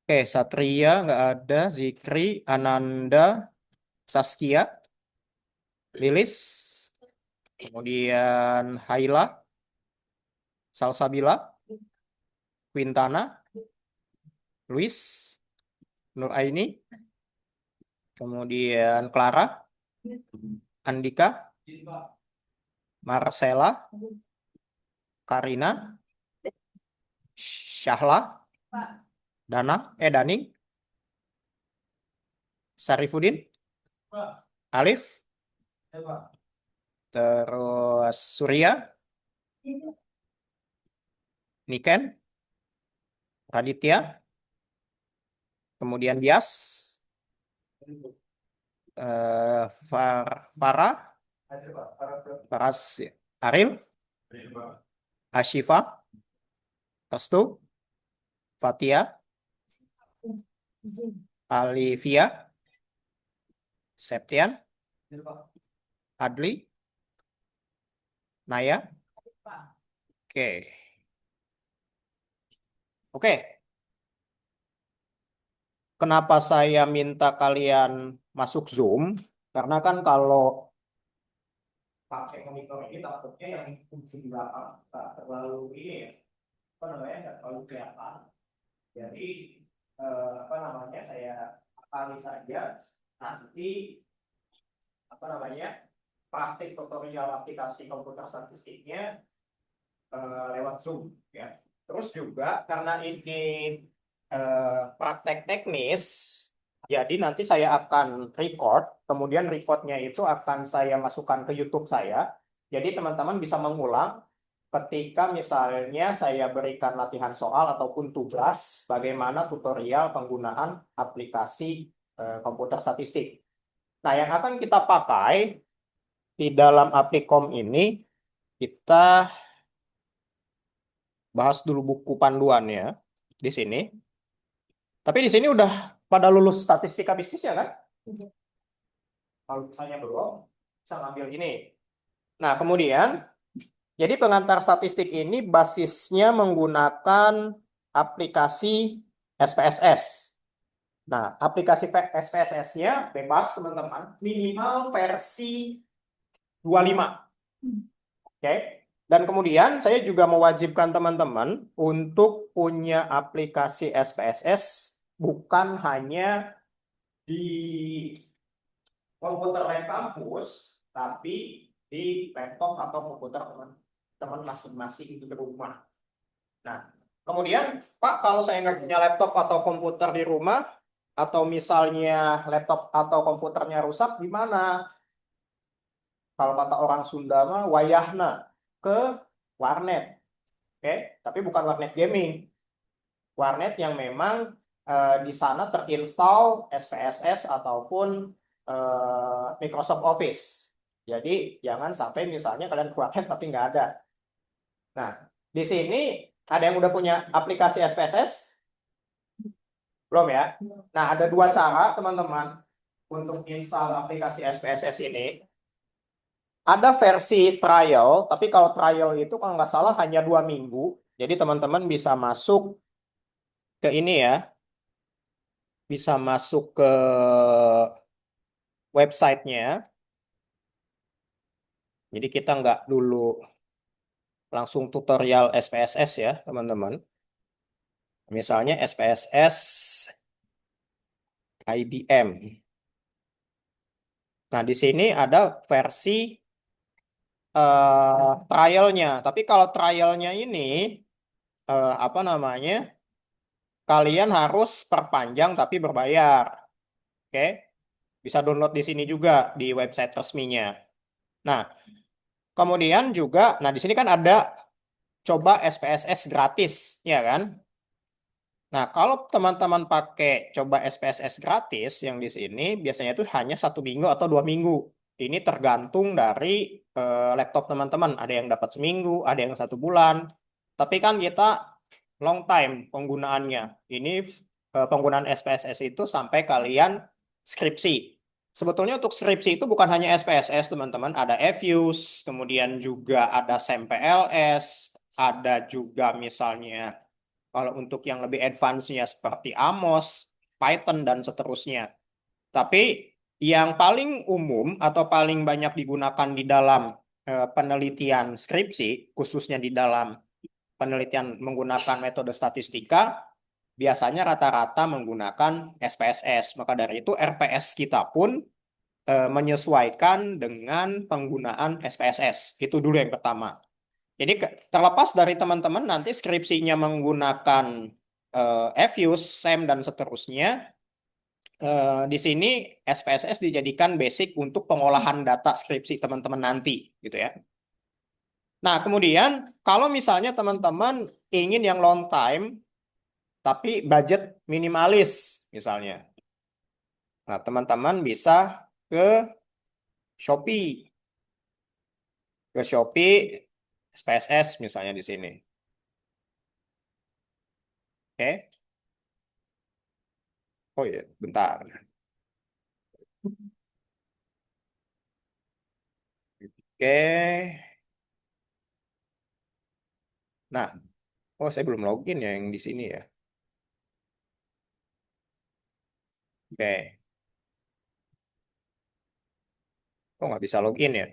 Oke, Satria nggak ada, Zikri, Ananda, Saskia, Lilis, kemudian Haila, Salsabila, Quintana, Luis, Nur Aini, kemudian Clara, Andika, Marcella, Karina, Syahla, Daning, Sarifudin, Alif, terus Surya, Niken, Raditya, kemudian Dias, Farah, Faras, Aril, Ashifa, Restu, Fatia, Alivia, Septian, Adli, Naya. Oke. Oke. Kenapa saya minta kalian masuk Zoom? Karena kan kalau pakai monitor ini takutnya yang fungsi di belakang tak terlalu ini ya, apa namanya, nggak terlalu kelihatan. Jadi apa namanya, saya akali saja nanti apa namanya praktik tutorial aplikasi komputer statistiknya lewat Zoom ya. Terus juga karena ini praktek teknis, jadi nanti saya akan record, kemudian recordnya itu akan saya masukkan ke YouTube saya. Jadi teman-teman bisa mengulang ketika misalnya saya berikan latihan soal ataupun tugas bagaimana tutorial penggunaan aplikasi komputer statistik. Nah, yang akan kita pakai di dalam Applikom ini, kita bahas dulu buku panduannya di sini. Tapi di sini udah pada lulus statistika bisnisnya kan? Kalau misalnya belum, bisa ngambil ini. Nah, kemudian, jadi pengantar statistik ini basisnya menggunakan aplikasi SPSS. Nah, aplikasi SPSS-nya bebas, teman-teman. Minimal versi 25. Oke. Dan kemudian saya juga mewajibkan teman-teman untuk punya aplikasi SPSS bukan hanya di komputer lab kampus, tapi di laptop atau komputer teman-teman masing-masing di rumah. Nah, kemudian, Pak, kalau saya nggak punya laptop atau komputer di rumah, atau misalnya laptop atau komputernya rusak, gimana? Kalau kata orang Sunda mah, wayahna ke warnet. Oke, tapi bukan warnet gaming. Warnet yang memang di sana terinstall SPSS ataupun Microsoft Office. Jadi jangan sampai misalnya kalian ke warnet tapi nggak ada. Nah, di sini ada yang udah punya aplikasi SPSS? Belum ya? Nah, ada dua cara teman-teman untuk install aplikasi SPSS ini. Ada versi trial, tapi kalau trial itu kalau nggak salah hanya 2 minggu. Jadi teman-teman bisa masuk ke ini ya, bisa masuk ke websitenya. Jadi kita nggak dulu langsung tutorial SPSS ya, teman-teman. Misalnya SPSS IBM. Nah, di sini ada versi trialnya. Tapi kalau trialnya ini, apa namanya, kalian harus perpanjang tapi berbayar. Oke, bisa download di sini juga di website resminya. Nah, kemudian juga, nah di sini kan ada coba SPSS gratis, ya kan? Nah, kalau teman-teman pakai coba SPSS gratis yang di sini, biasanya itu hanya 1 minggu atau 2 minggu. Ini tergantung dari laptop teman-teman. Ada yang dapat seminggu, ada yang 1 bulan. Tapi kan kita long time penggunaannya. Ini penggunaan SPSS itu sampai kalian skripsi. Sebetulnya untuk skripsi itu bukan hanya SPSS, teman-teman. Ada EFUS, kemudian juga ada SEMPLS, ada juga misalnya Kalau untuk yang lebih advance-nya seperti Amos, Python, dan seterusnya. Tapi yang paling umum atau paling banyak digunakan di dalam penelitian skripsi, khususnya di dalam penelitian menggunakan metode statistika, biasanya rata-rata menggunakan SPSS. Maka dari itu RPS kita pun menyesuaikan dengan penggunaan SPSS. Itu dulu yang pertama. Jadi terlepas dari teman-teman nanti skripsinya menggunakan Fuse, SEM, dan seterusnya, di sini SPSS dijadikan basic untuk pengolahan data skripsi teman-teman nanti, gitu ya. Nah, kemudian kalau misalnya teman-teman ingin yang long time, tapi budget minimalis, misalnya. Nah, teman-teman bisa ke Shopee. Ke Shopee, SPSS misalnya di sini. Oke. Oh iya, bentar. Oke. Nah, oh saya belum login ya yang di sini ya. Oke. Oh nggak bisa login ya?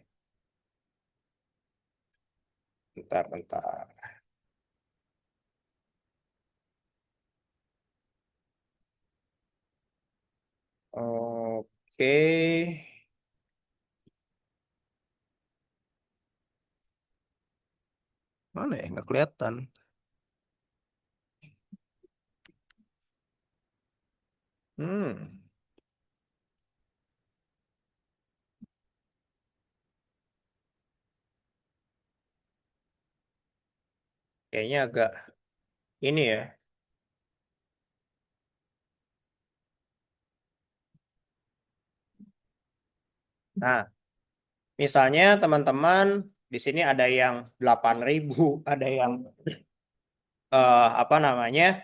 Bentar, bentar. Oke. Mana ya? Nggak kelihatan. Hmm. Kayaknya agak ini ya. Nah, misalnya teman-teman di sini ada yang 8.000, ada yang apa namanya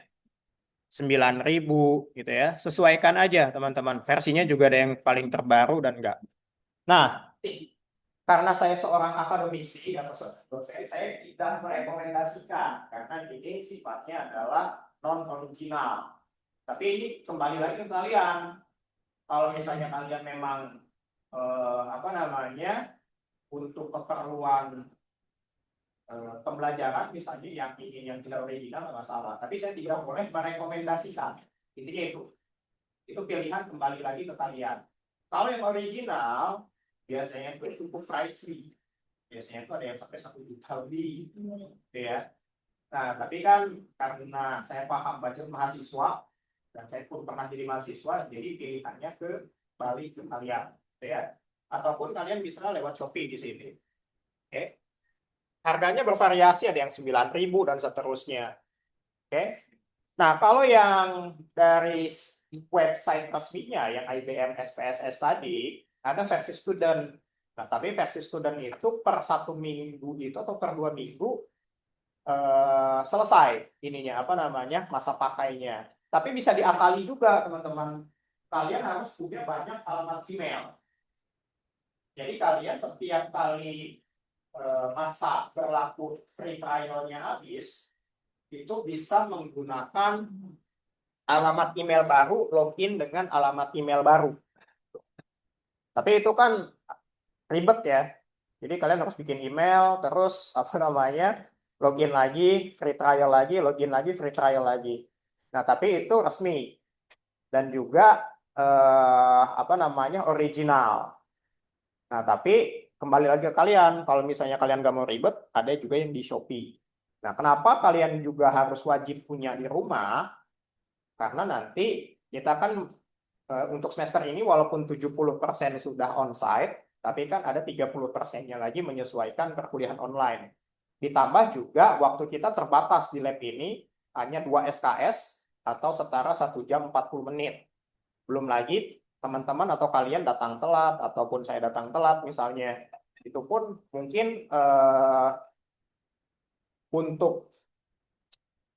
9.000 gitu ya. Sesuaikan aja teman-teman. Versinya juga ada yang paling terbaru dan enggak. Nah, karena saya seorang akademisi atau dosen, saya tidak merekomendasikan karena ini sifatnya adalah non original. Tapi ini kembali lagi ke kalian. Kalau misalnya kalian memang apa namanya untuk keperluan pembelajaran misalnya yang ingin yang tidak original nggak masalah. Tapi saya tidak boleh merekomendasikan. Intinya itu pilihan kembali lagi ke kalian. Kalau yang original biasanya itu cukup pricey. Biasanya itu ada yang sampai 1 juta lebih, gitu ya. Nah, tapi kan karena saya paham budget mahasiswa dan saya pun pernah jadi mahasiswa, jadi pilihannya ke balik ke kalian, gitu ya. Ataupun kalian bisa lewat Shopee di sini. Oke. Harganya bervariasi, ada yang 9.000 dan seterusnya. Oke. Nah, kalau yang dari website resminya yang IBM SPSS tadi, ada versi student. Nah, tapi versi student itu per 1 minggu itu atau per 2 minggu selesai ininya apa namanya masa pakainya. Tapi bisa diakali juga teman-teman. Kalian harus punya banyak alamat email. Jadi kalian setiap kali masa berlaku free trial-nya habis, itu bisa menggunakan alamat email baru, login dengan alamat email baru. Tapi itu kan ribet ya. Jadi kalian harus bikin email, terus apa namanya, login lagi, free trial lagi, login lagi, free trial lagi. Nah, tapi itu resmi dan juga apa namanya original. Nah, tapi kembali lagi ke kalian, kalau misalnya kalian nggak mau ribet, ada juga yang di Shopee. Nah, kenapa kalian juga harus wajib punya di rumah? Karena nanti kita kan untuk semester ini walaupun 70% sudah onsite, tapi kan ada 30%-nya lagi menyesuaikan perkuliahan online. Ditambah juga waktu kita terbatas di lab ini hanya 2 SKS atau setara 1 jam 40 menit. Belum lagi teman-teman atau kalian datang telat ataupun saya datang telat misalnya. Itu pun mungkin untuk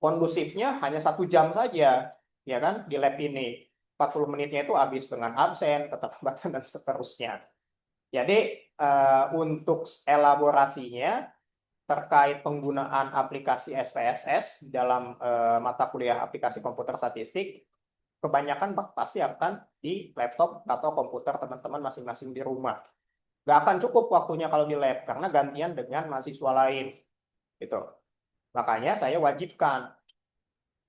kondusifnya hanya 1 jam saja, ya kan, di lab ini. 40 menitnya itu habis dengan absen, keterlambatan, dan seterusnya. Jadi untuk elaborasinya, terkait penggunaan aplikasi SPSS dalam mata kuliah aplikasi komputer statistik, kebanyakan pasti akan di laptop atau komputer teman-teman masing-masing di rumah. Nggak akan cukup waktunya kalau di lab, karena gantian dengan mahasiswa lain. Gitu. Makanya saya wajibkan.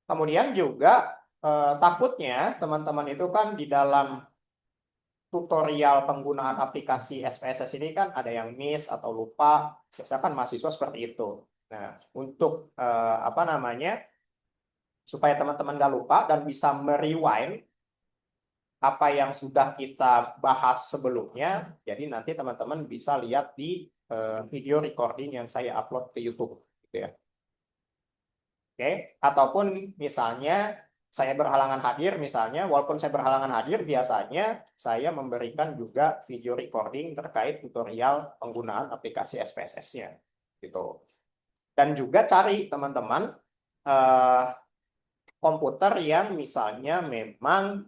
Kemudian juga takutnya teman-teman itu kan di dalam tutorial penggunaan aplikasi SPSS ini kan ada yang miss atau lupa. Biasanya kan mahasiswa seperti itu. Nah, untuk apa namanya, supaya teman-teman nggak lupa dan bisa merewind apa yang sudah kita bahas sebelumnya, jadi nanti teman-teman bisa lihat di video recording yang saya upload ke YouTube, gitu ya. Oke, ataupun misalnya saya berhalangan hadir, misalnya walaupun saya berhalangan hadir, biasanya saya memberikan juga video recording terkait tutorial penggunaan aplikasi SPSS-nya, gitu. Dan juga cari teman-teman komputer yang misalnya memang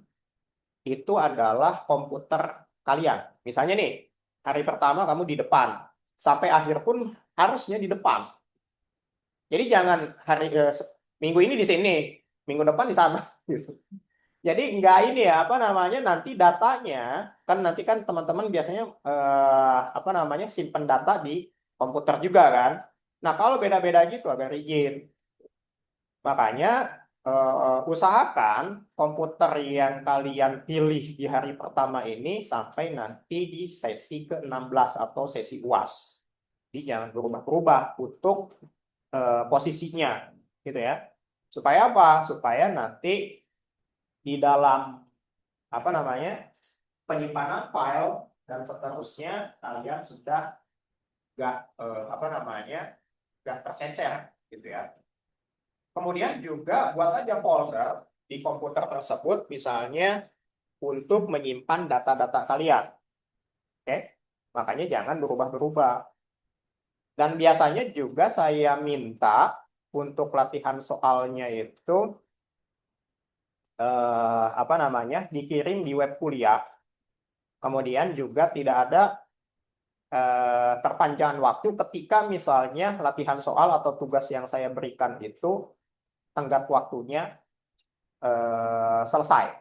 itu adalah komputer kalian. Misalnya nih, hari pertama kamu di depan, sampai akhir pun harusnya di depan. Jadi jangan minggu ini di sini, minggu depan di sana. Gitu. Jadi nggak ini ya, apa namanya, nanti datanya, kan nanti kan teman-teman biasanya apa namanya, simpen data di komputer juga kan. Nah kalau beda-beda gitu agak rigid. Makanya usahakan komputer yang kalian pilih di hari pertama ini sampai nanti di sesi ke-16 atau sesi UAS. Jadi jangan berubah-ubah untuk posisinya, gitu ya. Supaya apa? Supaya nanti di dalam apa namanya, penyimpanan file dan seterusnya kalian sudah nggak apa namanya, nggak tercecer, gitu ya. Kemudian juga buat aja folder di komputer tersebut, misalnya untuk menyimpan data-data kalian. Oke, makanya jangan berubah-berubah. Dan biasanya juga saya minta untuk latihan soalnya itu apa namanya, dikirim di web kuliah. Kemudian juga tidak ada perpanjangan waktu ketika misalnya latihan soal atau tugas yang saya berikan itu tenggat waktunya selesai.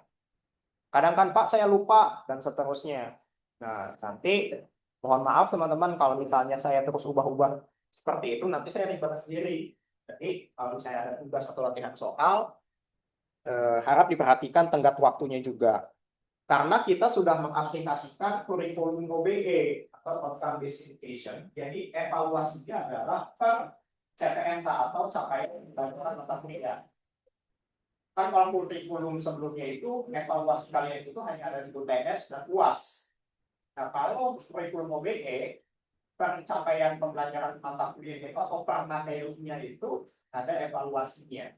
Kadang kan Pak saya lupa dan seterusnya. Nah, nanti mohon maaf teman-teman kalau misalnya saya terus ubah-ubah seperti itu, nanti saya ribet sendiri. Jadi kalau saya ada tugas atau latihan soal, harap diperhatikan tenggat waktunya juga. Karena kita sudah mengaplikasikan kurikulum OBE atau Outcome Based Education. Jadi evaluasinya adalah per CPNK atau capaian pembelajaran mata kuliah. Kan kalau kurikulum sebelumnya itu evaluasi kalian itu hanya ada di UTS dan UAS. Nah, kalau kurikulum OBE, pencapaian pembelajaran mata kuliah itu atau per materinya itu ada evaluasinya.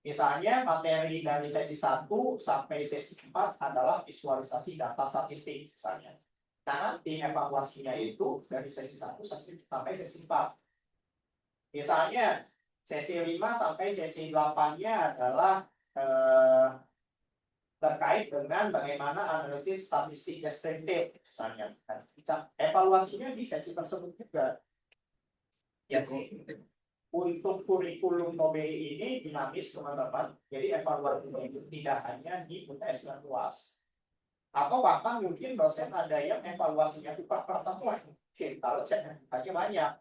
Misalnya materi dari sesi 1 sampai sesi 4 adalah visualisasi data statistik misalnya. Nah, nanti evaluasinya itu dari sesi 1 sampai sesi 4. Misalnya sesi 5 sampai sesi 8-nya adalah terkait dengan bagaimana analisis statistik deskriptif misalnya. Evaluasinya di sesi tersebut juga. Ya, untuk kurikulum OBI ini dinamis teman-teman. Jadi evaluasinya itu tidak hanya di UTS dan UAS. Atau bahkan mungkin dosen ada yang evaluasinya itu per pertemuan. Mungkin kalau hanya banyak.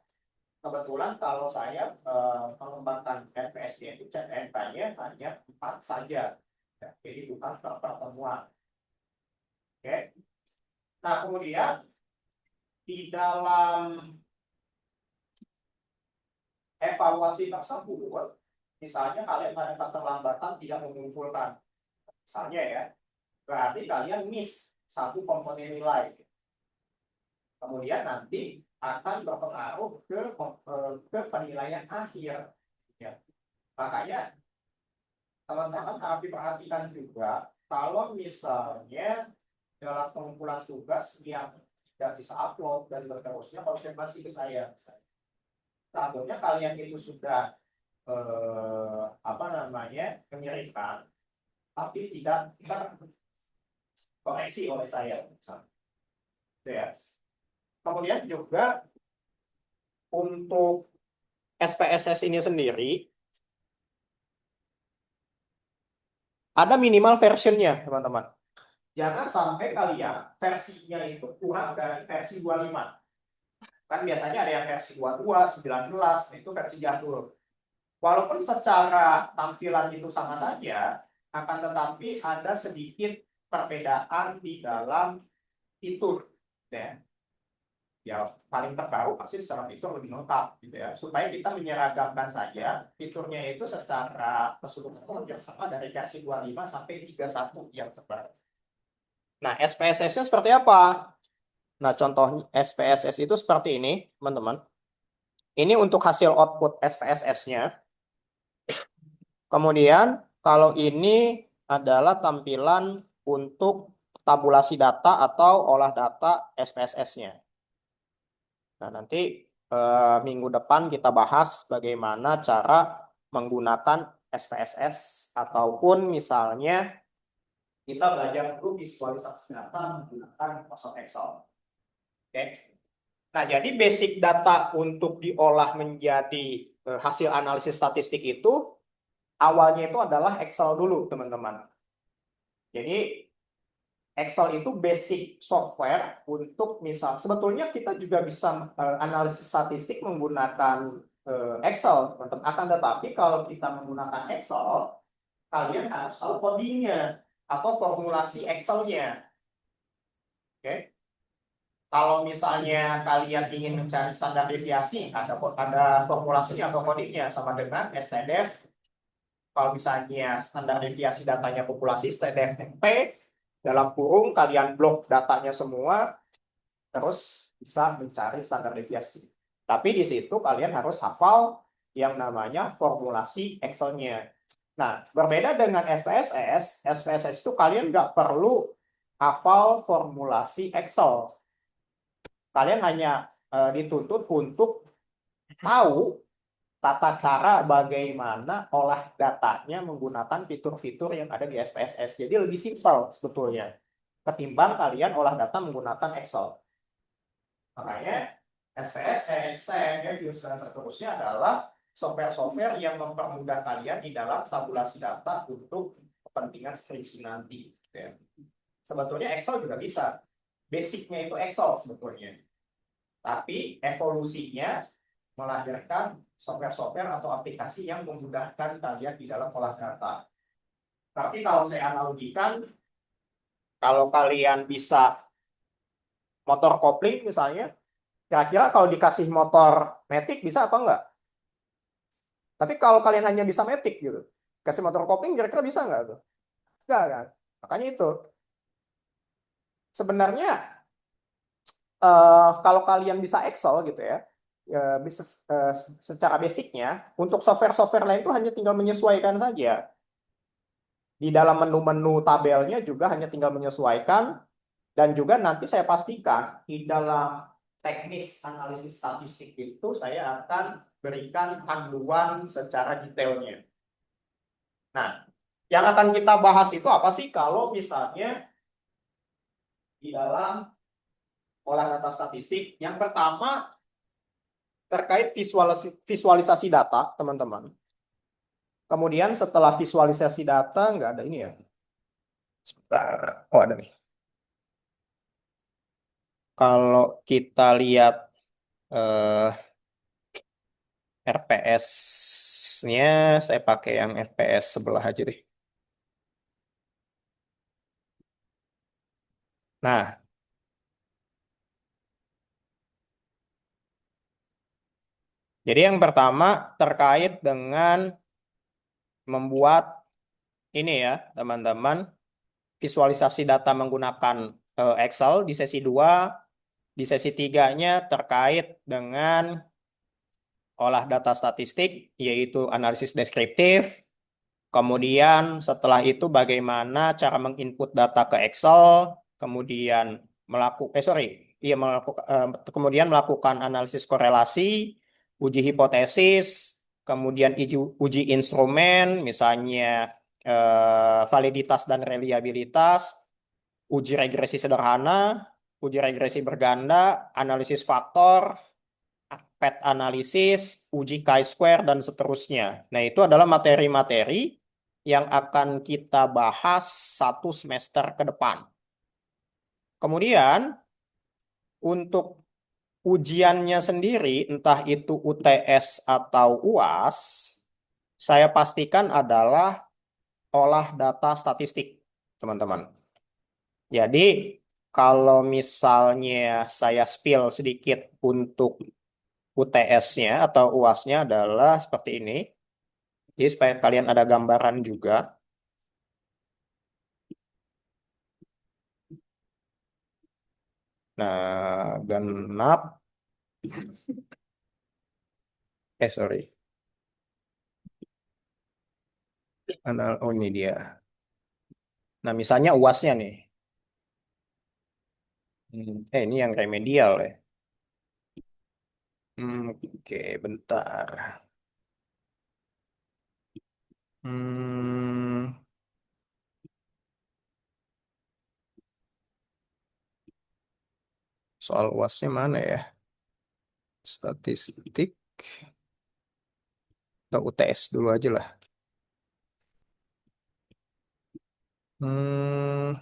Kebetulan kalau saya mengembangkan NPSD itu CNK-nya hanya 4 saja. Ya, jadi bukan per pertemuan. Oke. Nah, kemudian di dalam evaluasi tersebut, misalnya kalian ada keterlambatan tidak mengumpulkan, misalnya ya, berarti kalian miss satu komponen nilai. Kemudian nanti akan berpengaruh ke penilaian akhir. Ya. Makanya teman-teman harus diperhatikan juga kalau misalnya dalam pengumpulan tugas yang tidak bisa upload dan seterusnya, konfirmasi ke saya. Takutnya kalian itu sudah apa namanya, mengirimkan tapi tidak terkoreksi oleh saya. Ya. Kemudian juga untuk SPSS ini sendiri ada minimal versionnya, teman-teman. Jangan sampai kalian versinya itu kurang dari versi 25. Kan biasanya ada yang versi 22, 19, itu versi jadul. Walaupun secara tampilan itu sama saja, akan tetapi ada sedikit perbedaan di dalam fitur. Ya. Ya, paling terbaru pasti secara fitur lebih lengkap gitu ya. Supaya kita menyeragamkan saja fiturnya itu secara keseluruhan yang sama dari versi 25 sampai 31 yang terbaru. Nah, SPSS-nya seperti apa? Nah, contoh SPSS itu seperti ini, teman-teman. Ini untuk hasil output SPSS-nya. Kemudian, kalau ini adalah tampilan untuk tabulasi data atau olah data SPSS-nya. Nah, nanti minggu depan kita bahas bagaimana cara menggunakan SPSS ataupun misalnya kita belajar dulu visualisasi data menggunakan Microsoft Excel. Oke. Nah, jadi basic data untuk diolah menjadi hasil analisis statistik itu awalnya itu adalah Excel dulu, teman-teman. Jadi Excel itu basic software untuk misal sebetulnya kita juga bisa analisis statistik menggunakan Excel, teman-teman. Akan tetapi kalau kita menggunakan Excel, kalian harus tahu codingnya atau formulasi Excel-nya. Oke. Kalau misalnya kalian ingin mencari standar deviasi, ada formulasinya atau codingnya sama dengan STDF. Kalau misalnya standar deviasi datanya populasi, STDF P, dalam kurung kalian blok datanya semua, terus bisa mencari standar deviasi. Tapi di situ kalian harus hafal yang namanya formulasi Excel-nya. Nah, berbeda dengan SPSS, SPSS itu kalian nggak perlu hafal formulasi Excel. Kalian hanya dituntut untuk tahu tata cara bagaimana olah datanya menggunakan fitur-fitur yang ada di SPSS. Jadi lebih simpel sebetulnya ketimbang kalian olah data menggunakan Excel. Makanya SPSS, CMViews, dan seterusnya adalah software-software yang mempermudah kalian di dalam tabulasi data untuk kepentingan skripsi nanti. Sebetulnya Excel juga bisa. Basicnya itu Excel sebetulnya. Tapi evolusinya melahirkan software-software atau aplikasi yang memudahkan kalian di dalam olah data. Tapi kalau saya analogikan, kalau kalian bisa motor kopling misalnya, kira-kira kalau dikasih motor matic bisa apa enggak? Tapi kalau kalian hanya bisa matic gitu, kasih motor kopling kira-kira bisa enggak tuh? Enggak kan? Makanya itu. Sebenarnya kalau kalian bisa Excel gitu ya, bisa secara basicnya untuk software-software lain itu hanya tinggal menyesuaikan saja. Di dalam menu-menu tabelnya juga hanya tinggal menyesuaikan, dan juga nanti saya pastikan di dalam teknis analisis statistik itu saya akan berikan panduan secara detailnya. Nah, yang akan kita bahas itu apa sih kalau misalnya di dalam olah data statistik? Yang pertama terkait visualisasi data, teman-teman. Kemudian setelah visualisasi data, nggak ada ini ya. Sebentar. Oh, ada nih. Kalau kita lihat RPS-nya, saya pakai yang RPS sebelah aja deh. Nah, jadi yang pertama terkait dengan membuat ini ya, teman-teman, visualisasi data menggunakan Excel di sesi 2, di sesi 3-nya terkait dengan olah data statistik, yaitu analisis deskriptif. Kemudian setelah itu bagaimana cara menginput data ke Excel, kemudian kemudian melakukan analisis korelasi, uji hipotesis, kemudian uji instrumen, misalnya validitas dan reliabilitas, uji regresi sederhana, uji regresi berganda, analisis faktor, PET analisis, uji chi-square, dan seterusnya. Nah, itu adalah materi-materi yang akan kita bahas 1 semester ke depan. Kemudian, untuk ujiannya sendiri, entah itu UTS atau UAS, saya pastikan adalah olah data statistik, teman-teman. Jadi, kalau misalnya saya spill sedikit untuk UTS-nya atau UAS-nya adalah seperti ini. Jadi supaya kalian ada gambaran juga. Nah, genap. Sorry. Oh, ini dia. Nah, misalnya UAS-nya nih. Ini yang remedial ya. Oke, bentar. Hmm, soal UAS-nya mana ya? Statistik atau UTS dulu aja lah. Hmm,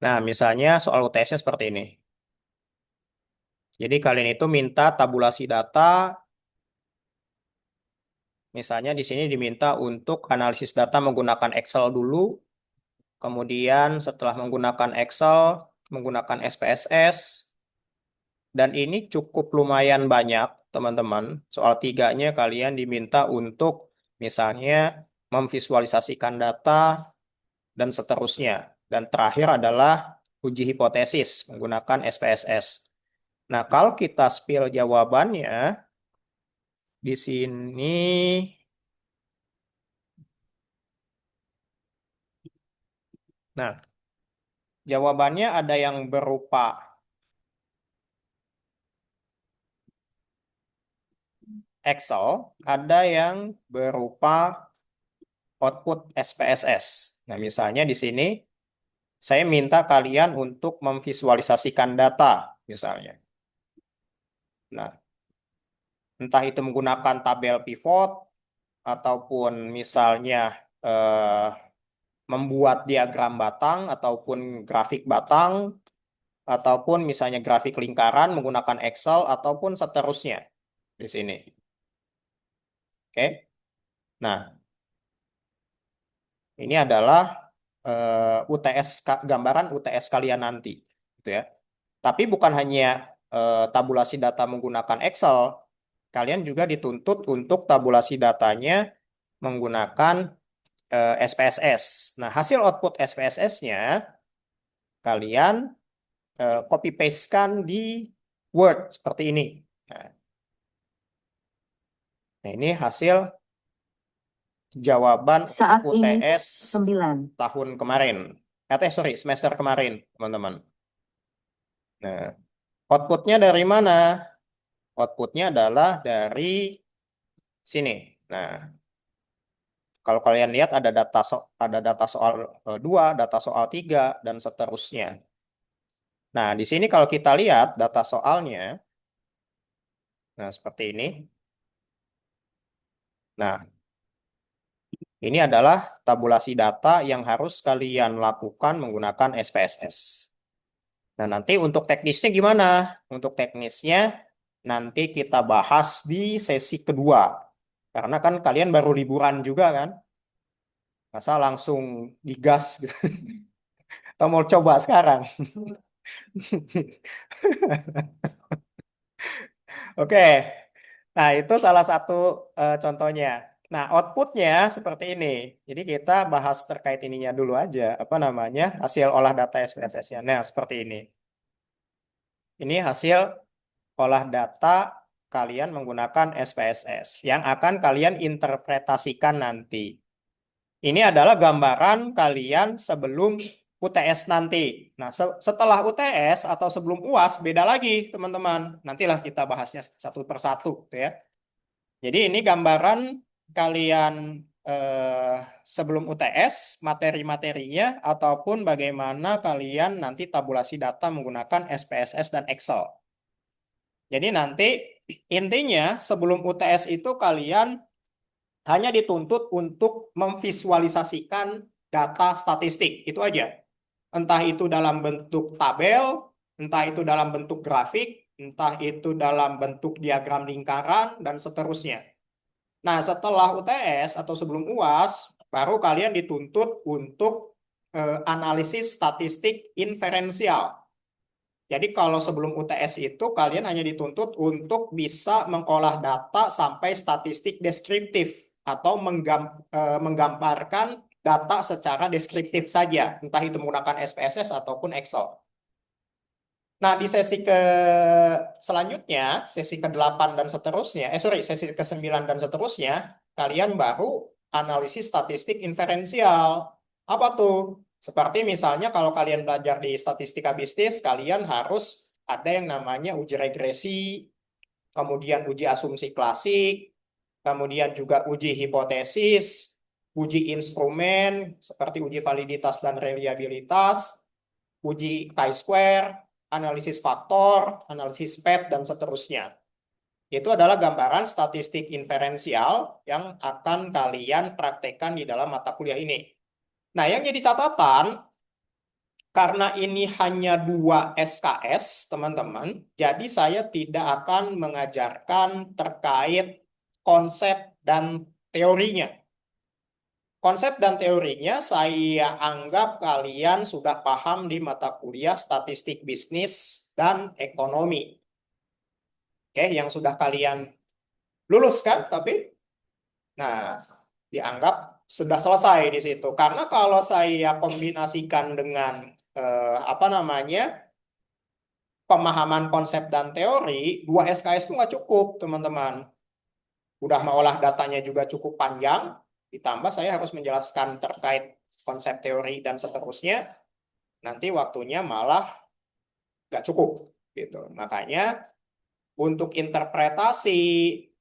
Nah, misalnya soal UTS-nya seperti ini. Jadi kalian itu minta tabulasi data. Misalnya di sini diminta untuk analisis data menggunakan Excel dulu, kemudian setelah menggunakan Excel, menggunakan SPSS, dan ini cukup lumayan banyak, teman-teman. Soal 3-nya kalian diminta untuk misalnya memvisualisasikan data dan seterusnya. Dan terakhir adalah uji hipotesis menggunakan SPSS. Nah, kalau kita spill jawabannya di sini. Nah, jawabannya ada yang berupa Excel, ada yang berupa output SPSS. Nah, misalnya di sini saya minta kalian untuk memvisualisasikan data, misalnya. Nah, entah itu menggunakan tabel pivot ataupun misalnya eh, membuat diagram batang ataupun grafik batang ataupun misalnya grafik lingkaran menggunakan Excel ataupun seterusnya di sini. Oke. Nah, ini adalah UTS gambaran UTS kalian nanti, gitu ya. Tapi bukan hanya tabulasi data menggunakan Excel, kalian juga dituntut untuk tabulasi datanya menggunakan SPSS. Nah, hasil output SPSS-nya kalian copy paste-kan di Word seperti ini. Nah, ini hasil jawaban Saat ini UTS 9. tahun kemarin. Sorry, semester kemarin, teman-teman. Nah, outputnya dari mana? Outputnya adalah dari sini. Nah, kalau kalian lihat ada data soal 2, data soal 3, dan seterusnya. Nah, di sini kalau kita lihat data soalnya, nah seperti ini. Nah, ini adalah tabulasi data yang harus kalian lakukan menggunakan SPSS. Nah, nanti untuk teknisnya gimana? Untuk teknisnya nanti kita bahas di sesi kedua. Karena kan kalian baru liburan juga kan? Masa langsung digas gitu. Atau mau coba sekarang? Oke. Nah, itu salah satu contohnya. Nah, outputnya seperti ini. Jadi kita bahas terkait ininya dulu aja. Apa namanya? Hasil olah data SPSS-nya. Nah, seperti ini. Ini hasil olah data kalian menggunakan SPSS yang akan kalian interpretasikan nanti. Ini adalah gambaran kalian sebelum UTS nanti. Nah, setelah UTS atau sebelum UAS beda lagi, teman-teman. Nantilah kita bahasnya satu persatu, gitu ya. Jadi ini gambaran kalian sebelum UTS, materi-materinya, ataupun bagaimana kalian nanti tabulasi data menggunakan SPSS dan Excel. Jadi nanti intinya sebelum UTS itu kalian hanya dituntut untuk memvisualisasikan data statistik, itu aja. Entah itu dalam bentuk tabel, entah itu dalam bentuk grafik, entah itu dalam bentuk diagram lingkaran, dan seterusnya. Nah, setelah UTS atau sebelum UAS, baru kalian dituntut untuk analisis statistik inferensial. Jadi kalau sebelum UTS itu kalian hanya dituntut untuk bisa mengolah data sampai statistik deskriptif atau menggambarkan data secara deskriptif saja, entah itu menggunakan SPSS ataupun Excel. Nah, di sesi ke selanjutnya, sesi ke-8 dan seterusnya, sesi ke-9 dan seterusnya, kalian baru analisis statistik inferensial. Apa tuh? Seperti misalnya kalau kalian belajar di statistika bisnis, kalian harus ada yang namanya uji regresi, kemudian uji asumsi klasik, kemudian juga uji hipotesis, uji instrumen, seperti uji validitas dan reliabilitas, uji chi-square, analisis faktor, analisis PET, dan seterusnya. Itu adalah gambaran statistik inferensial yang akan kalian praktekkan di dalam mata kuliah ini. Nah, yang jadi catatan, karena ini hanya 2 SKS, teman-teman, jadi saya tidak akan mengajarkan terkait konsep dan teorinya. Konsep dan teorinya saya anggap kalian sudah paham di mata kuliah statistik bisnis dan ekonomi. Oke, yang sudah kalian luluskan, tapi nah dianggap sudah selesai di situ. Karena kalau saya kombinasikan dengan apa namanya pemahaman konsep dan teori, 2 SKS itu nggak cukup, teman-teman. Udah mengolah datanya juga cukup panjang, ditambah saya harus menjelaskan terkait konsep teori dan seterusnya, nanti waktunya malah nggak cukup gitu. Makanya untuk interpretasi,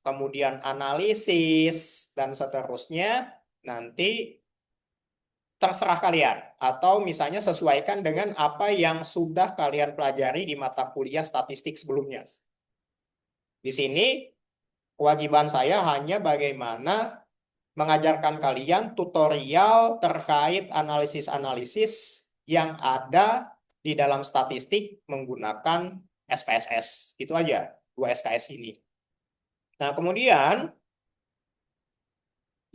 kemudian analisis dan seterusnya nanti terserah kalian atau misalnya sesuaikan dengan apa yang sudah kalian pelajari di mata kuliah statistik sebelumnya. Di sini kewajiban saya hanya bagaimana mengajarkan kalian tutorial terkait analisis-analisis yang ada di dalam statistik menggunakan SPSS. Itu aja, 2 SKS ini. Nah, kemudian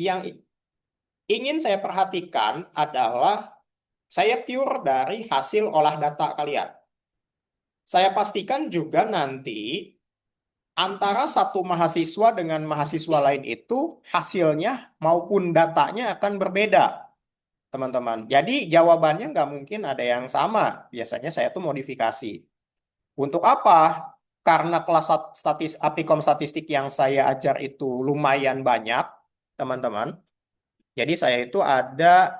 yang ingin saya perhatikan adalah saya pure dari hasil olah data kalian. Saya pastikan juga nanti antara satu mahasiswa dengan mahasiswa lain itu hasilnya maupun datanya akan berbeda, teman-teman. Jadi jawabannya nggak mungkin ada yang sama. Biasanya saya tuh modifikasi. Untuk apa? Karena kelas applikom statistik yang saya ajar itu lumayan banyak, teman-teman. Jadi saya itu ada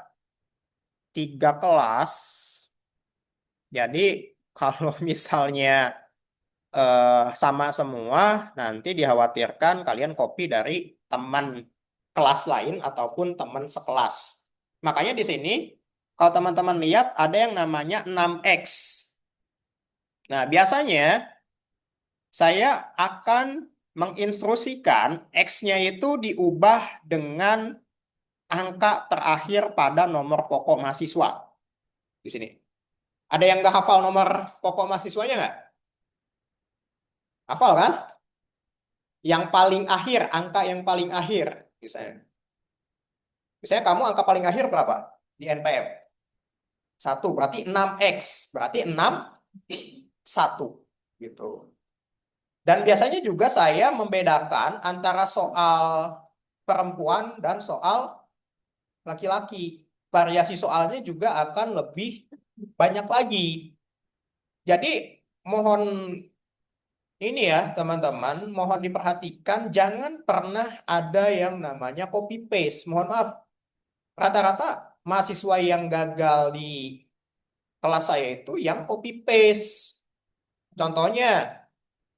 3 kelas. Jadi kalau misalnya sama semua, nanti dikhawatirkan kalian copy dari teman kelas lain ataupun teman sekelas. Makanya di sini, kalau teman-teman lihat ada yang namanya 6X. Nah, biasanya saya akan menginstruksikan X-nya itu diubah dengan angka terakhir pada nomor pokok mahasiswa. Di sini. Ada yang nggak hafal nomor pokok mahasiswanya nggak? Hafal kan? Yang paling akhir, angka yang paling akhir. Misalnya kamu angka paling akhir berapa di NPM? 1, berarti 6X. Berarti 6, 1. Gitu. Dan biasanya juga saya membedakan antara soal perempuan dan soal laki-laki. Variasi soalnya juga akan lebih banyak lagi. Jadi mohon ini ya teman-teman, mohon diperhatikan jangan pernah ada yang namanya copy paste. Mohon maaf, rata-rata mahasiswa yang gagal di kelas saya itu yang copy paste. Contohnya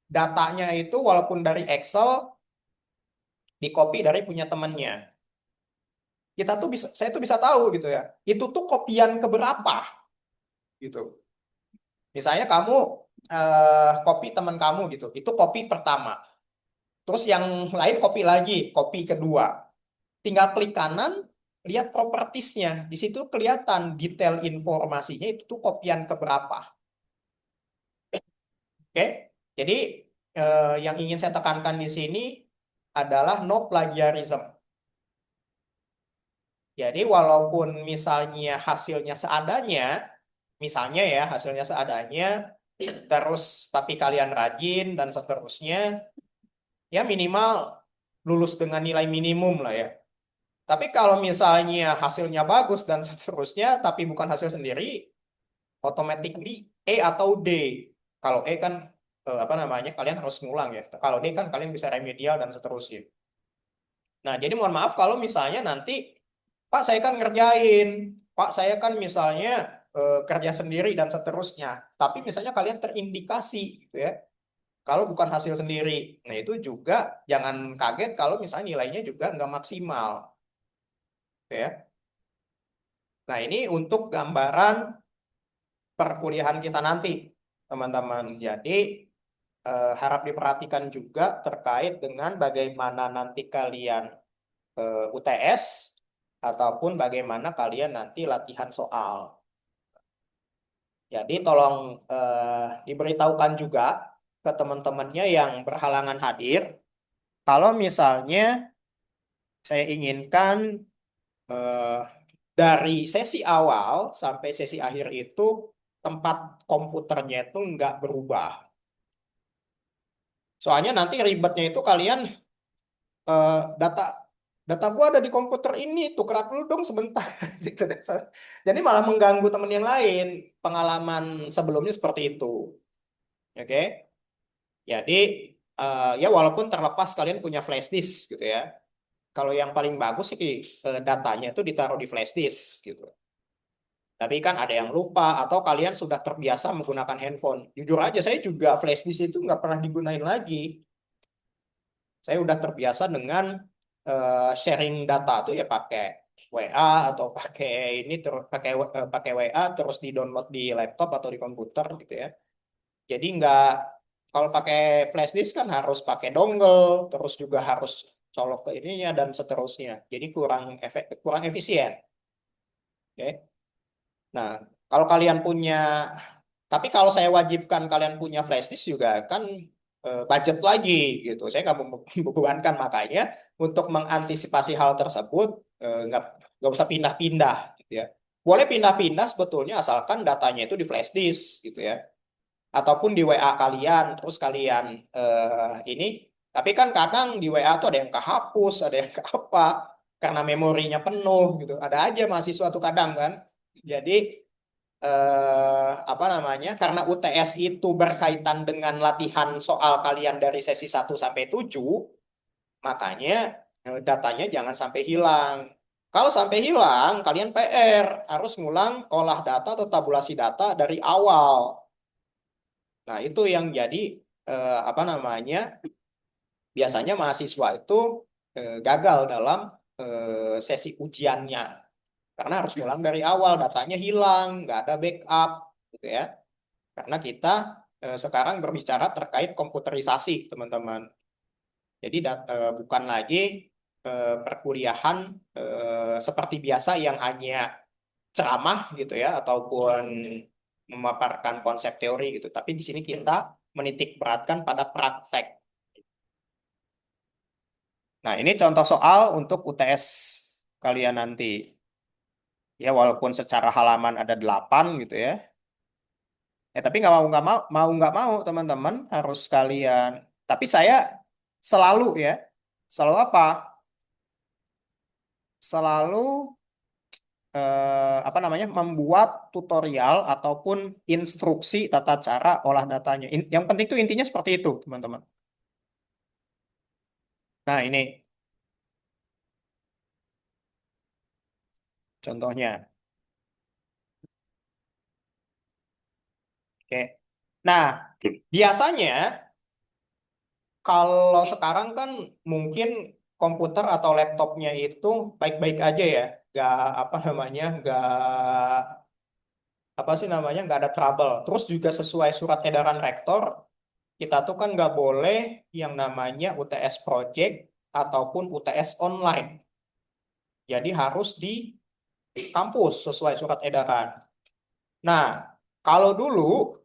datanya itu walaupun dari Excel di copy dari punya temannya. Saya tuh bisa tahu gitu ya. Itu tuh kopian keberapa gitu. Misalnya kamu copy teman kamu gitu. Itu copy pertama. Terus yang lain copy lagi, copy kedua. Tinggal klik kanan, lihat propertiesnya. Di situ kelihatan detail informasinya itu tuh kopian keberapa. Oke, jadi yang ingin saya tekankan di sini adalah no plagiarism. Jadi walaupun misalnya hasilnya seadanya, misalnya ya hasilnya seadanya, terus tapi kalian rajin dan seterusnya, ya minimal lulus dengan nilai minimum lah ya. Tapi kalau misalnya hasilnya bagus dan seterusnya, tapi bukan hasil sendiri, automatically E atau D. Kalau E kan apa namanya kalian harus ngulang ya. Kalau D kan kalian bisa remedial dan seterusnya. Nah, jadi mohon maaf kalau misalnya nanti Pak saya kan ngerjain, Pak saya kan misalnya kerja sendiri dan seterusnya. Tapi misalnya kalian terindikasi gitu ya, kalau bukan hasil sendiri. Nah, itu juga jangan kaget kalau misalnya nilainya juga nggak maksimal. Gitu ya. Nah, ini untuk gambaran perkuliahan kita nanti, teman-teman. Jadi, harap diperhatikan juga terkait dengan bagaimana nanti kalian UTS ataupun bagaimana kalian nanti latihan soal. Jadi tolong diberitahukan juga ke teman-temannya yang berhalangan hadir, kalau misalnya saya inginkan eh, dari sesi awal sampai sesi akhir itu tempat komputernya itu nggak berubah. Soalnya nanti ribetnya itu kalian data data gua ada di komputer ini, tukeran dulu dong sebentar gitu deh. Jadi malah mengganggu teman yang lain. Pengalaman sebelumnya seperti itu. Oke. Jadi ya walaupun terlepas kalian punya flash disk gitu ya. Kalau yang paling bagus sih datanya itu ditaruh di flash disk gitu. Tapi kan ada yang lupa atau kalian sudah terbiasa menggunakan handphone. Jujur aja saya juga flash disk itu nggak pernah digunain lagi. Saya udah terbiasa dengan sharing data tuh ya pakai WA atau pakai ini terus pakai WA terus di-download di laptop atau di komputer gitu ya. Jadi nggak kalau pakai flash disk kan harus pakai dongle, terus juga harus colok ke ininya dan seterusnya. Jadi kurang efisien. Oke. Nah, kalau kalian punya tapi kalau saya wajibkan kalian punya flash disk juga kan budget lagi gitu. Saya nggak membebankan makanya untuk mengantisipasi hal tersebut nggak usah pindah-pindah gitu ya. Boleh pindah-pindah sebetulnya asalkan datanya itu di flash disk gitu ya. Ataupun di WA kalian terus kalian ini. Tapi kan kadang di WA tuh ada yang kehapus, ada yang ke apa karena memorinya penuh gitu. Ada aja mahasiswa tuh kadang kan. Jadi apa namanya? Karena UTS itu berkaitan dengan latihan soal kalian dari sesi 1 sampai 7, makanya datanya jangan sampai hilang. Kalau sampai hilang, kalian PR harus ngulang olah data atau tabulasi data dari awal. Nah, itu yang jadi apa namanya? Biasanya mahasiswa itu gagal dalam sesi ujiannya karena harus ngulang dari awal, datanya hilang, nggak ada backup, gitu ya. Karena kita sekarang berbicara terkait komputerisasi, teman-teman. Jadi bukan lagi perkuliahan seperti biasa yang hanya ceramah gitu ya, ataupun memaparkan konsep teori gitu. Tapi di sini kita menitik beratkan pada praktek. Nah, ini contoh soal untuk UTS kalian nanti. Ya, walaupun secara halaman ada 8 gitu ya. Tapi nggak mau teman-teman harus kalian. Tapi saya selalu ya, selalu apa? Selalu apa namanya? Membuat tutorial ataupun instruksi tata cara olah datanya. Yang penting itu intinya seperti itu, teman-teman. Nah, ini contohnya. Oke. Nah, biasanya kalau sekarang kan mungkin komputer atau laptopnya itu baik-baik aja ya, nggak apa namanya, nggak apa sih namanya, nggak ada trouble. Terus juga sesuai surat edaran rektor, kita tuh kan nggak boleh yang namanya UTS project ataupun UTS online. Jadi harus di kampus sesuai surat edaran. Nah, kalau dulu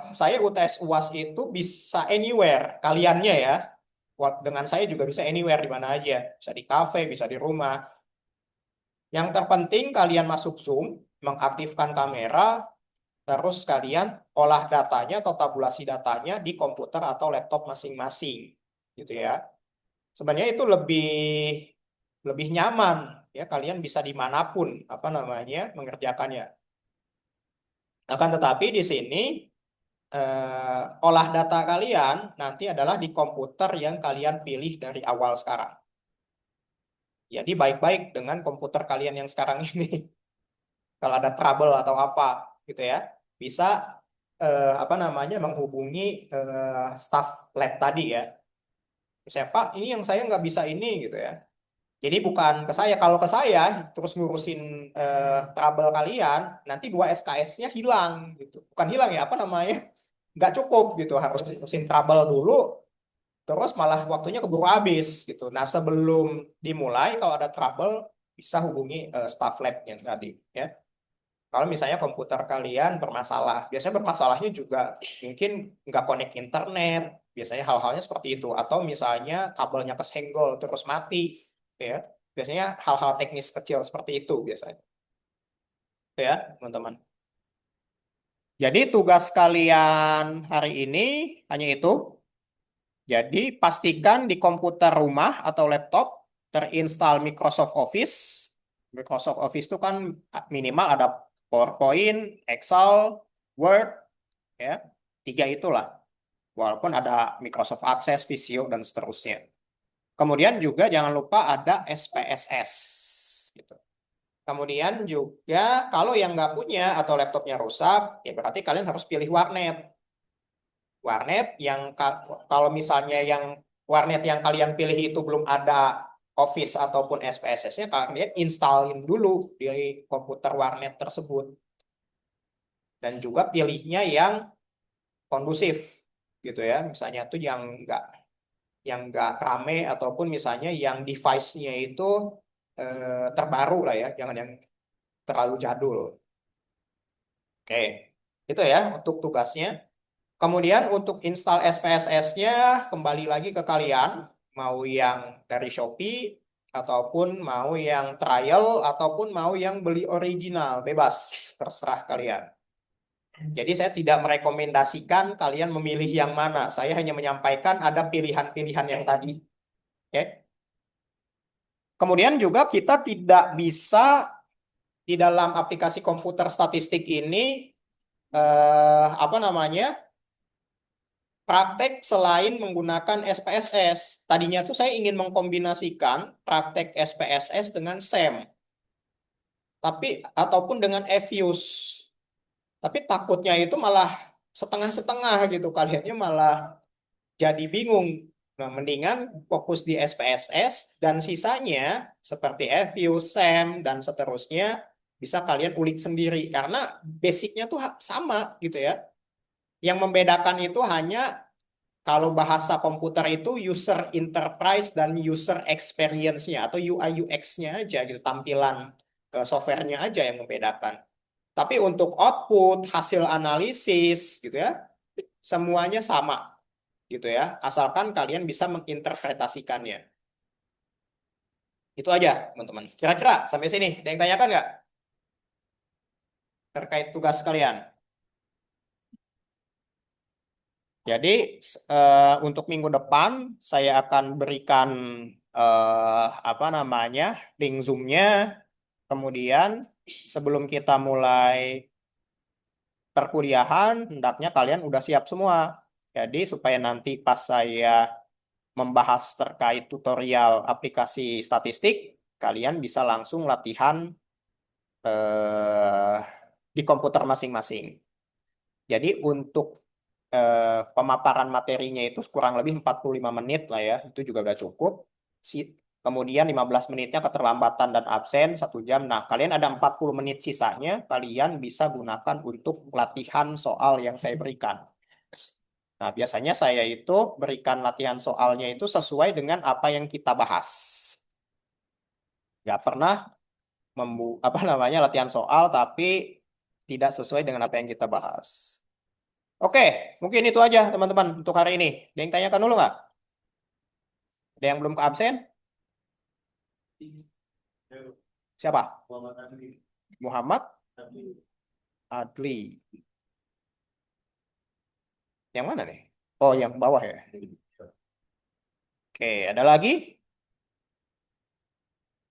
saya UTS UAS itu bisa anywhere kaliannya ya. Dengan saya juga bisa anywhere di mana aja. Bisa di kafe, bisa di rumah. Yang terpenting kalian masuk Zoom, mengaktifkan kamera, terus kalian olah datanya atau tabulasi datanya di komputer atau laptop masing-masing. Gitu ya. Sebenarnya itu lebih lebih nyaman ya, kalian bisa dimanapun apa namanya mengerjakannya. Akan tetapi di sini olah data kalian nanti adalah di komputer yang kalian pilih dari awal sekarang. Jadi baik-baik dengan komputer kalian yang sekarang ini. Kalau ada trouble atau apa gitu ya, bisa apa namanya menghubungi staff lab tadi ya. Saya, Pak, ini yang saya nggak bisa ini gitu ya. Jadi bukan ke saya. Kalau ke saya terus ngurusin trouble kalian, nanti 2 SKS-nya hilang gitu. Bukan hilang ya, apa namanya? Nggak cukup gitu. Harus ngurusin trouble dulu, terus malah waktunya keburu habis gitu. Nah, sebelum dimulai kalau ada trouble bisa hubungi staff lab yang tadi ya. Kalau misalnya komputer kalian bermasalah, biasanya bermasalahnya juga mungkin nggak connect internet, biasanya hal-halnya seperti itu. Atau misalnya kabelnya kesenggol terus mati, ya. Biasanya hal-hal teknis kecil seperti itu biasanya. Ya, teman-teman. Jadi tugas kalian hari ini hanya itu. Jadi pastikan di komputer rumah atau laptop terinstall Microsoft Office. Microsoft Office itu kan minimal ada PowerPoint, Excel, Word, ya, 3 itulah. Walaupun ada Microsoft Access, Visio, dan seterusnya. Kemudian juga jangan lupa ada SPSS. Gitu. Kemudian juga kalau yang nggak punya atau laptopnya rusak, ya berarti kalian harus pilih warnet. Warnet yang kalau misalnya yang warnet yang kalian pilih itu belum ada Office ataupun SPSS-nya, kalian installin dulu di komputer warnet tersebut. Dan juga pilihnya yang kondusif gitu ya. Misalnya tuh yang nggak rame ataupun misalnya yang device-nya itu terbaru lah ya, jangan yang terlalu jadul. Oke, itu ya untuk tugasnya. Kemudian untuk install SPSS-nya kembali lagi ke kalian, mau yang dari Shopee ataupun mau yang trial ataupun mau yang beli original, bebas, terserah kalian. Jadi saya tidak merekomendasikan kalian memilih yang mana. Saya hanya menyampaikan ada pilihan-pilihan yang tadi. Oke. Kemudian juga kita tidak bisa di dalam aplikasi komputer statistik ini apa namanya praktek selain menggunakan SPSS. Tadinya tuh saya ingin mengkombinasikan praktek SPSS dengan SEM, tapi ataupun dengan EVIUS. Tapi takutnya itu malah setengah-setengah gitu, kaliannya malah jadi bingung. Nah, mendingan fokus di SPSS dan sisanya seperti EVIUS, SEM, dan seterusnya bisa kalian ulik sendiri karena basicnya tuh sama gitu ya. Yang membedakan itu hanya kalau bahasa komputer itu user enterprise dan user experience-nya atau UI UX-nya aja gitu, tampilan software-nya aja yang membedakan. Tapi untuk output, hasil analisis gitu ya, semuanya sama gitu ya, asalkan kalian bisa menginterpretasikannya. Itu aja, teman-teman. Kira-kira sampai sini, ada yang tanyakan nggak terkait tugas kalian? Jadi untuk minggu depan saya akan berikan apa namanya link Zoom-nya. Kemudian sebelum kita mulai perkuliahan, hendaknya kalian udah siap semua. Jadi supaya nanti pas saya membahas terkait tutorial aplikasi statistik, kalian bisa langsung latihan di komputer masing-masing. Jadi untuk pemaparan materinya itu kurang lebih 45 menit lah ya, itu juga gak cukup. Kemudian 15 menitnya keterlambatan dan absen 1 jam. Nah, kalian ada 40 menit sisanya, kalian bisa gunakan untuk latihan soal yang saya berikan. Nah, biasanya saya itu berikan latihan soalnya itu sesuai dengan apa yang kita bahas. Gak pernah apa namanya latihan soal tapi tidak sesuai dengan apa yang kita bahas. Oke, mungkin itu aja teman-teman untuk hari ini. Ada yang tanyakan dulu nggak? Ada yang belum ke absen? Siapa? Muhammad Adli. Yang mana nih? Oh, yang bawah ya. Oke, ada lagi?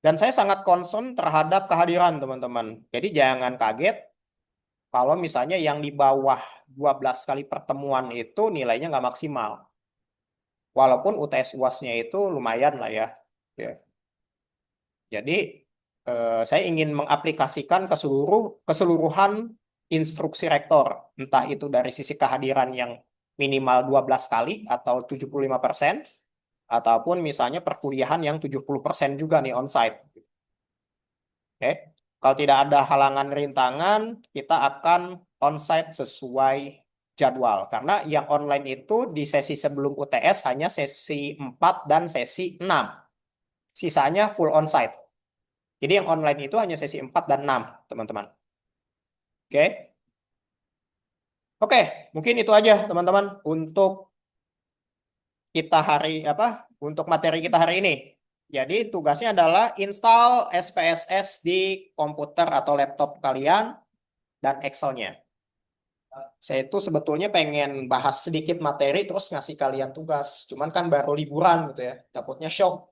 Dan saya sangat concern terhadap kehadiran teman-teman. Jadi jangan kaget kalau misalnya yang di bawah 12 kali pertemuan itu nilainya nggak maksimal. Walaupun UTS UASnya itu lumayan lah ya. Ya. Jadi saya ingin mengaplikasikan keseluruhan instruksi rektor, entah itu dari sisi kehadiran yang minimal 12 kali atau 75%, ataupun misalnya perkuliahan yang 70% juga nih onsite. Oke. Kalau tidak ada halangan rintangan, kita akan onsite sesuai jadwal. Karena yang online itu di sesi sebelum UTS hanya sesi 4 dan sesi 6. Sisanya full onsite. Jadi yang online itu hanya sesi 4 dan 6, teman-teman. Oke. Oke, mungkin itu aja teman-teman untuk kita hari apa? Untuk materi kita hari ini. Jadi tugasnya adalah install SPSS di komputer atau laptop kalian dan Excel-nya. Saya itu sebetulnya pengen bahas sedikit materi terus ngasih kalian tugas. Cuman kan baru liburan gitu ya. Takutnya shock.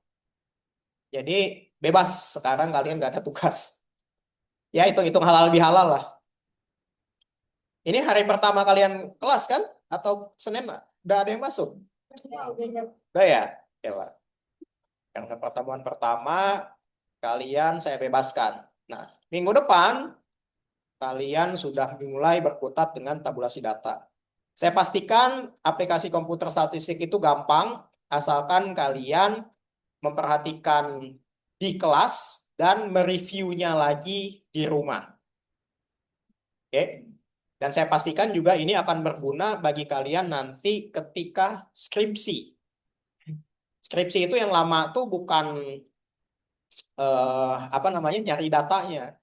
Jadi bebas sekarang kalian nggak ada tugas. Ya hitung-hitung halal bihalal lah. Ini hari pertama kalian kelas kan? Atau Senin udah ada yang masuk? Udah ya? Oke lah. Karena pertemuan pertama kalian saya bebaskan. Nah, minggu depan kalian sudah mulai berkutat dengan tabulasi data. Saya pastikan aplikasi komputer statistik itu gampang, asalkan kalian memperhatikan di kelas dan mereviewnya lagi di rumah. Oke? Dan saya pastikan juga ini akan berguna bagi kalian nanti ketika skripsi. Skripsi itu yang lama tuh bukan apa namanya nyari datanya,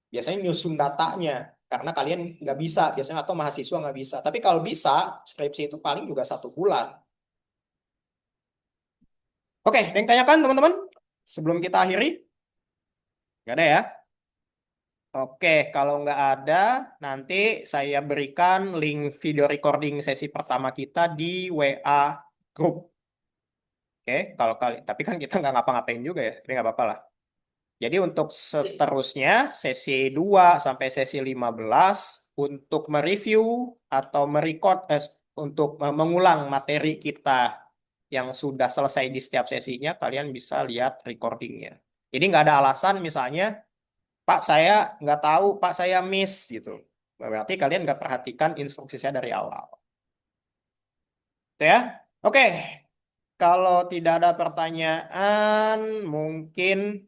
biasanya nyusun datanya karena kalian nggak bisa biasanya atau mahasiswa nggak bisa. Tapi kalau bisa skripsi itu paling juga 1 bulan. Oke, ada yang tanyakan teman-teman sebelum kita akhiri? Nggak ada ya? Oke, kalau nggak ada, nanti saya berikan link video recording sesi pertama kita di WA group. Oke, kalau kali, tapi kan kita nggak ngapa-ngapain juga ya, tapi nggak apa-apa lah. Jadi untuk seterusnya, sesi 2 sampai sesi 15, untuk mereview atau merecord, untuk mengulang materi kita yang sudah selesai di setiap sesinya, kalian bisa lihat recordingnya. Jadi nggak ada alasan misalnya, Pak saya nggak tahu, Pak saya miss gitu. Berarti kalian nggak perhatikan instruksi saya dari awal. Itu ya. Oke, kalau tidak ada pertanyaan, mungkin